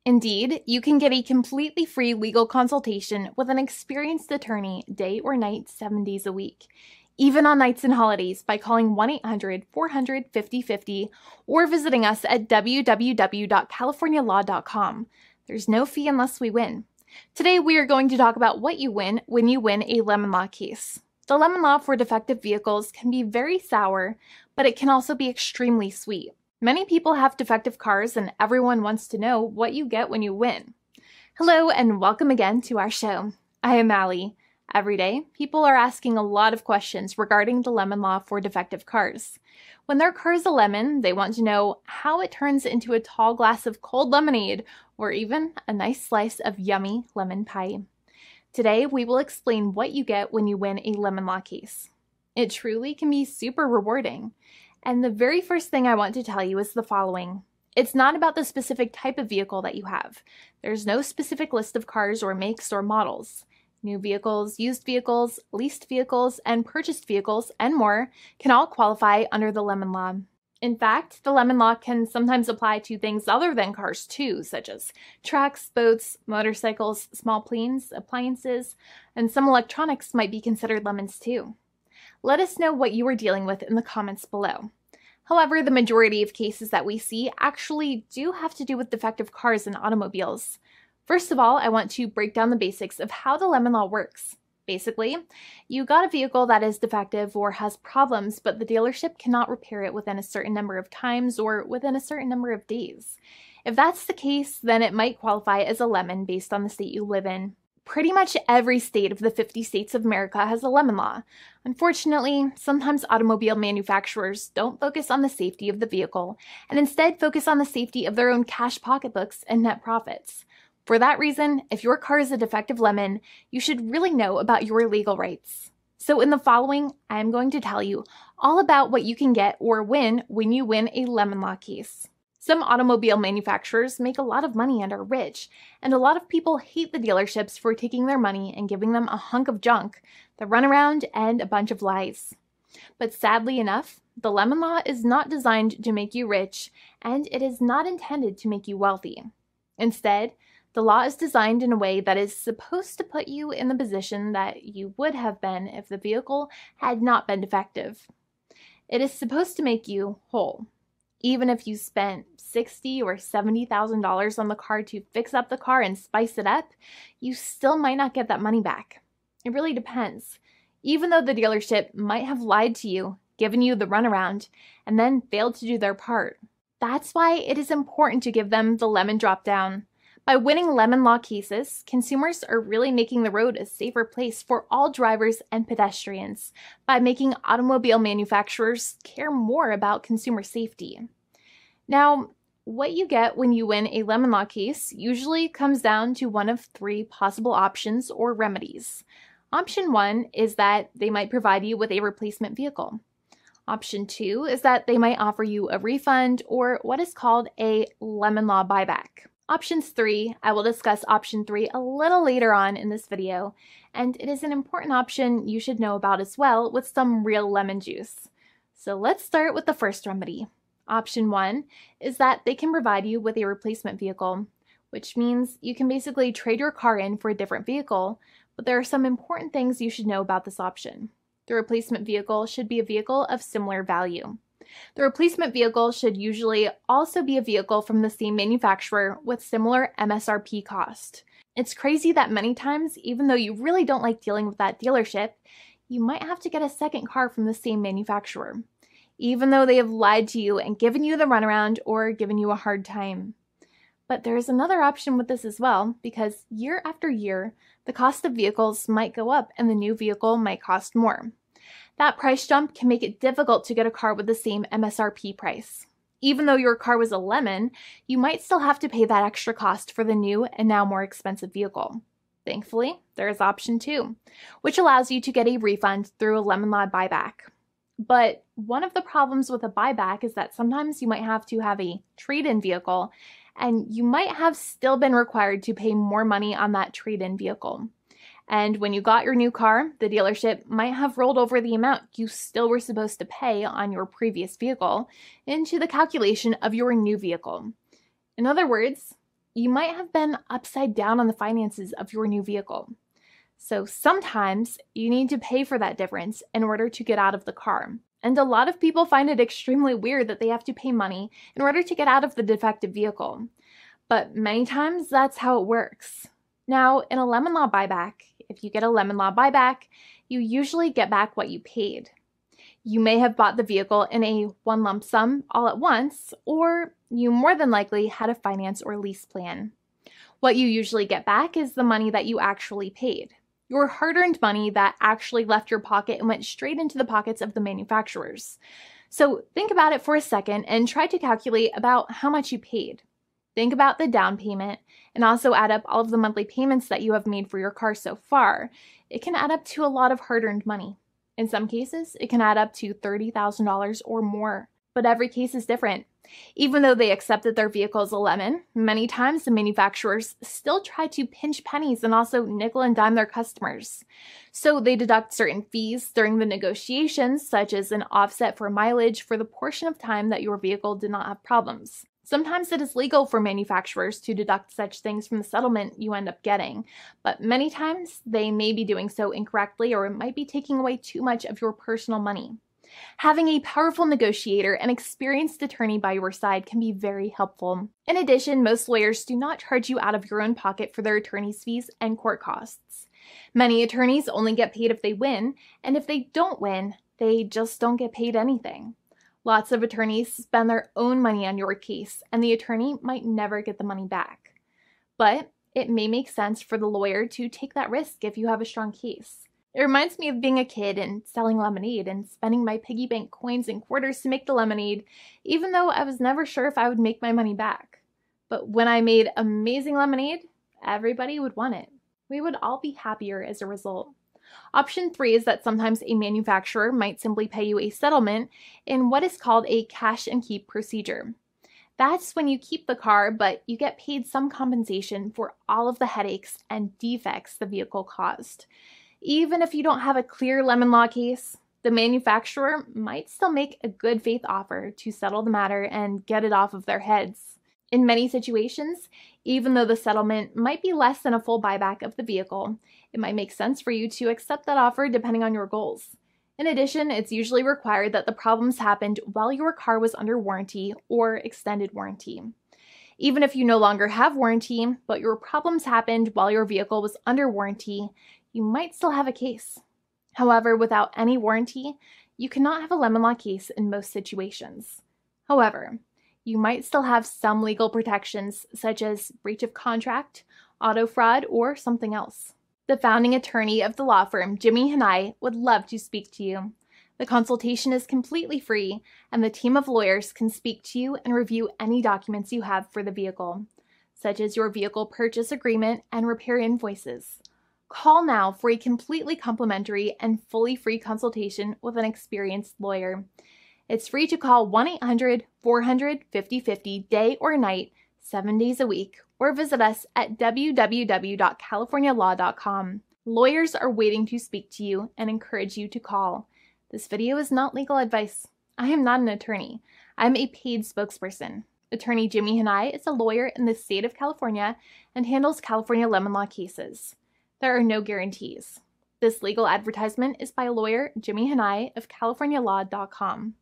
Indeed, you can get a completely free legal consultation with an experienced attorney day or night, 7 days a week, even on nights and holidays by calling 1-800-400-5050 or visiting us at www.californialaw.com. There's no fee unless we win. Today, we are going to talk about what you win when you win a lemon law case. The lemon law for defective vehicles can be very sour, but it can also be extremely sweet. Many people have defective cars, and everyone wants to know what you get when you win. Hello, and welcome again to our show. I am Allie. Every day, people are asking a lot of questions regarding the lemon law for defective cars. When their car is a lemon, they want to know how it turns into a tall glass of cold lemonade, or even a nice slice of yummy lemon pie. Today, we will explain what you get when you win a lemon law case. It truly can be super rewarding. And the very first thing I want to tell you is the following. It's not about the specific type of vehicle that you have. There's no specific list of cars or makes or models. New vehicles, used vehicles, leased vehicles, and purchased vehicles, and more can all qualify under the lemon law. In fact, the lemon law can sometimes apply to things other than cars too, such as trucks, boats, motorcycles, small planes, appliances, and some electronics might be considered lemons too. Let us know what you are dealing with in the comments below. However, the majority of cases that we see actually do have to do with defective cars and automobiles. First of all, I want to break down the basics of how the lemon law works. Basically, you got a vehicle that is defective or has problems, but the dealership cannot repair it within a certain number of times or within a certain number of days. If that's the case, then it might qualify as a lemon based on the state you live in. Pretty much every state of the 50 states of America has a lemon law. Unfortunately, sometimes automobile manufacturers don't focus on the safety of the vehicle and instead focus on the safety of their own cash pocketbooks and net profits. For that reason, if your car is a defective lemon, you should really know about your legal rights. So in the following, I am going to tell you all about what you can get or win when you win a lemon law case. Some automobile manufacturers make a lot of money and are rich, and a lot of people hate the dealerships for taking their money and giving them a hunk of junk, the runaround, and a bunch of lies. But sadly enough, the lemon law is not designed to make you rich, and it is not intended to make you wealthy. Instead, the law is designed in a way that is supposed to put you in the position that you would have been if the vehicle had not been defective. It is supposed to make you whole. Even if you spent $60,000 or $70,000 on the car to fix up the car and spice it up, you still might not get that money back. It really depends. Even though the dealership might have lied to you, given you the runaround, and then failed to do their part. That's why it is important to give them the lemon drop down. By winning lemon law cases, consumers are really making the road a safer place for all drivers and pedestrians by making automobile manufacturers care more about consumer safety. Now, what you get when you win a lemon law case usually comes down to one of three possible options or remedies. Option 1 is that they might provide you with a replacement vehicle. Option 2 is that they might offer you a refund or what is called a lemon law buyback. Options 3, I will discuss option 3 a little later on in this video, and it is an important option you should know about as well with some real lemon juice. So let's start with the first remedy. Option 1 is that they can provide you with a replacement vehicle, which means you can basically trade your car in for a different vehicle, but there are some important things you should know about this option. The replacement vehicle should be a vehicle of similar value. The replacement vehicle should usually also be a vehicle from the same manufacturer with similar MSRP cost. It's crazy that many times, even though you really don't like dealing with that dealership, you might have to get a second car from the same manufacturer, even though they have lied to you and given you the runaround or given you a hard time. But there is another option with this as well, because year after year, the cost of vehicles might go up and the new vehicle might cost more. That price jump can make it difficult to get a car with the same MSRP price. Even though your car was a lemon, you might still have to pay that extra cost for the new and now more expensive vehicle. Thankfully, there is option 2, which allows you to get a refund through a lemon law buyback. But one of the problems with a buyback is that sometimes you might have to have a trade-in vehicle, and you might have still been required to pay more money on that trade-in vehicle. And when you got your new car, the dealership might have rolled over the amount you still were supposed to pay on your previous vehicle into the calculation of your new vehicle. In other words, you might have been upside down on the finances of your new vehicle. So sometimes you need to pay for that difference in order to get out of the car. And a lot of people find it extremely weird that they have to pay money in order to get out of the defective vehicle. But many times that's how it works. Now, in a lemon law buyback, if you get a lemon law buyback, you usually get back what you paid. You may have bought the vehicle in a one lump sum all at once, or you more than likely had a finance or lease plan. What you usually get back is the money that you actually paid. Your hard-earned money that actually left your pocket and went straight into the pockets of the manufacturers. So think about it for a second and try to calculate about how much you paid. Think about the down payment and also add up all of the monthly payments that you have made for your car so far. It can add up to a lot of hard-earned money. In some cases, it can add up to $30,000 or more, but every case is different. Even though they accept that their vehicle is a lemon, many times the manufacturers still try to pinch pennies and also nickel and dime their customers. So they deduct certain fees during the negotiations, such as an offset for mileage for the portion of time that your vehicle did not have problems. Sometimes it is legal for manufacturers to deduct such things from the settlement you end up getting, but many times they may be doing so incorrectly or it might be taking away too much of your personal money. Having a powerful negotiator and experienced attorney by your side can be very helpful. In addition, most lawyers do not charge you out of your own pocket for their attorney's fees and court costs. Many attorneys only get paid if they win, and if they don't win, they just don't get paid anything. Lots of attorneys spend their own money on your case, and the attorney might never get the money back. But it may make sense for the lawyer to take that risk if you have a strong case. It reminds me of being a kid and selling lemonade and spending my piggy bank coins and quarters to make the lemonade, even though I was never sure if I would make my money back. But when I made amazing lemonade, everybody would want it. We would all be happier as a result. Option 3 is that sometimes a manufacturer might simply pay you a settlement in what is called a cash and keep procedure. That's when you keep the car, but you get paid some compensation for all of the headaches and defects the vehicle caused. Even if you don't have a clear lemon law case, the manufacturer might still make a good faith offer to settle the matter and get it off of their heads. In many situations, even though the settlement might be less than a full buyback of the vehicle, it might make sense for you to accept that offer depending on your goals. In addition, it's usually required that the problems happened while your car was under warranty or extended warranty. Even if you no longer have warranty, but your problems happened while your vehicle was under warranty, you might still have a case. However, without any warranty, you cannot have a lemon law case in most situations. However, you might still have some legal protections such as breach of contract, auto fraud, or something else. The founding attorney of the law firm, Jimmy and I, would love to speak to you. The consultation is completely free, and the team of lawyers can speak to you and review any documents you have for the vehicle, such as your vehicle purchase agreement and repair invoices. Call now for a completely complimentary and fully free consultation with an experienced lawyer. It's free to call 1-800-400-5050 day or night, 7 days a week, or visit us at www.californialaw.com. Lawyers are waiting to speak to you and encourage you to call. This video is not legal advice. I am not an attorney. I'm a paid spokesperson. Attorney Jimmy Hanai is a lawyer in the state of California and handles California lemon law cases. There are no guarantees. This legal advertisement is by lawyer Jimmy Hanai of CaliforniaLaw.com.